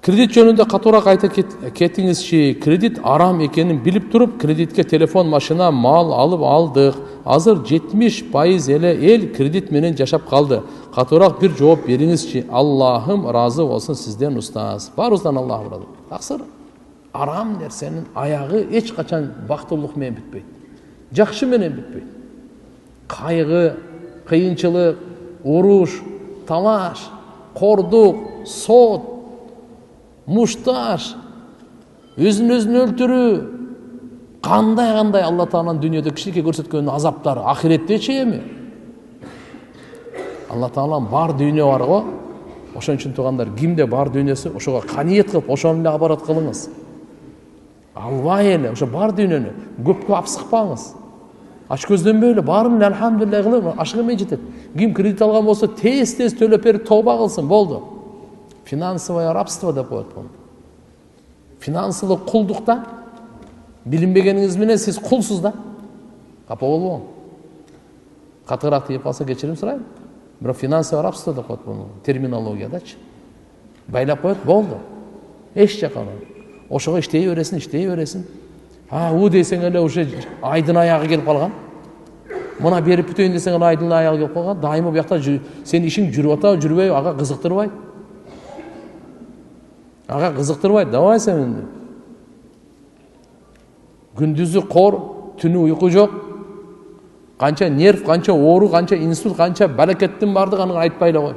Кредит жөнүндө катуураак айта кетиңизчи. Кредит арам экенин билип туруп, кредитке телефон, машина, мал алып алдык. Азыр 70% эле эл кредит менен жашап калды. Катуураак бир жооп бериңизчи. Аллахым разы болсун сизден, устаз. Баарыбыздан Аллах разы. Таксыр арам нерсенин аягы эч качан бактылык менен бүтпөйт. Жакшы менен бүтпөйт. Кайгы, кыйынчылык, уруш, талаш, кордук, сот, мушташ, өзүн өлтүрүү, кандай Алла Тааланын дүйнөдө кишиге көрсөткөн азаптары ахиреттечи эми. Алла Тааланын бар дүйнө бар го. Ошон үчүн туугандар, кимде бар дүйнөсү, ошого каниет кылып, ошону эле абарат кылыңыз. Албай эле ошо бар дүйнөнү көпкө апсыкпаңыз. Ач көздөнбөй эле баарын эле алхамдулилlah кылып, ашык эмей жетет. Ким кредит алган болсо, тез төлөп берип тооба кылсын, болду. Финансовое рабство деп коет буну. Финансылык кулдукта билинбегениңиз менен сиз кулсуз да. Капа болбоң. Катыраак тийип калса кечирим сурайм. Бирок финансовое рабство деп коет буну терминологиядачы. Байлап коет, болду. Эч жака. Ошого иштей бересиң. У десең эле уже айдын аягы келип калган. Мына берип бүтөйүн десең эле айдын аягы келип калган. Дайыма буякта сенин ишиң жүрүп атабы, жүрбөйбү, ага кызыктырбайт. Давай сен. Күндүзү кор, түнү уйку жок. Канча нерв, канча оору, канча инсульт, канча балекеттин бардыгы аны айтпай эле кой.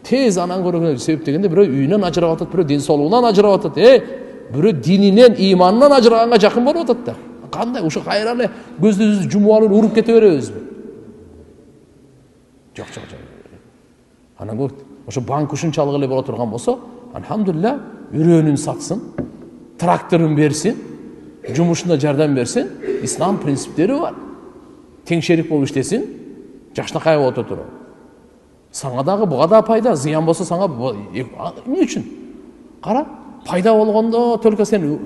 Тез анан көргөн себеп дегенде бирөө үйүнөн ажырап атат, бирөө ден соолугунан ажырап атат. Бирөө дининен, иманынан ажыраганга жакын болуп атат да. Кандай ушу кайра эле көздүбүздү жумуп алып уруп кете беребизби? Жок. Анан көрдү. Ошо банк ушунчалык эле боло турган болсо, алхамдулилlah, үрөөнүн сатсын, тракторун берсин, жумушунда жардам берсин, ислам принциптери бар. Тең шерик болуп иштесин, жакшынакай болуп отуру. Саңа дагы буга да пайда, зыян болсо саңа эмне үчүн? Кара, пайда болгондо только сен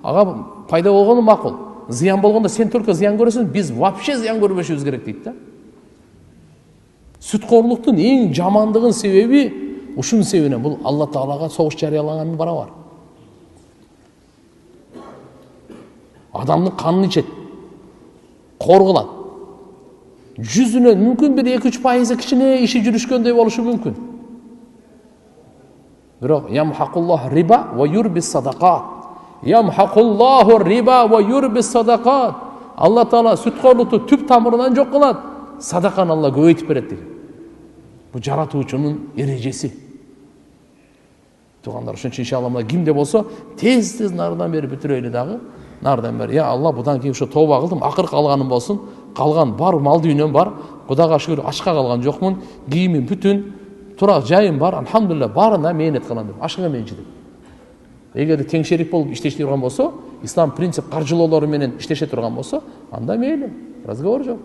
ага пайда болгону макул. Зыян болгондо сен только зыян көрөсүң, биз вообще зыян көрбөшүбүз керек дейт да. Сүткорлуктун эң жамандыгын себеби ушунун себебинен, бул Алла Таалага согуш жарыялаганын барабар. Адамдын канын ичет, кор кылат. Жүзүнөн мүмкүн бир 2-3% кичине иши жүрүшкөндөй болушу мүмкүн. Бирок ямхакуллах риба ва юрбис садакат. Ямхакуллаху риба ва юрбис садакат. Алла Таала сүткорлукту түп тамырынан жок кылат. Садаканы Алла көбөйтүп берет деген. Бу жаратуучунун эрежеси. Туугандар, ошон үчүн иншалла мына кимде болсо тез нардан бери бүтүрөйлү дагы. Нардан бери, я Алла, будан кийин ушу тооба кылдым, акыркы калганым болсун. Калган бар мал дүйнөм бар. Кудайга шүгүр ашка калган жокмун. Кийимим бүтүн, турак жайым бар. Алхамдулилlah, барына мээнет кылам деп. Ашыга менчи деп. Эгер тең шерик болуп иштеше турган болсо, ислам принцип каржылоолору менен иштеше турган болсо, анда мейли, разговор жок.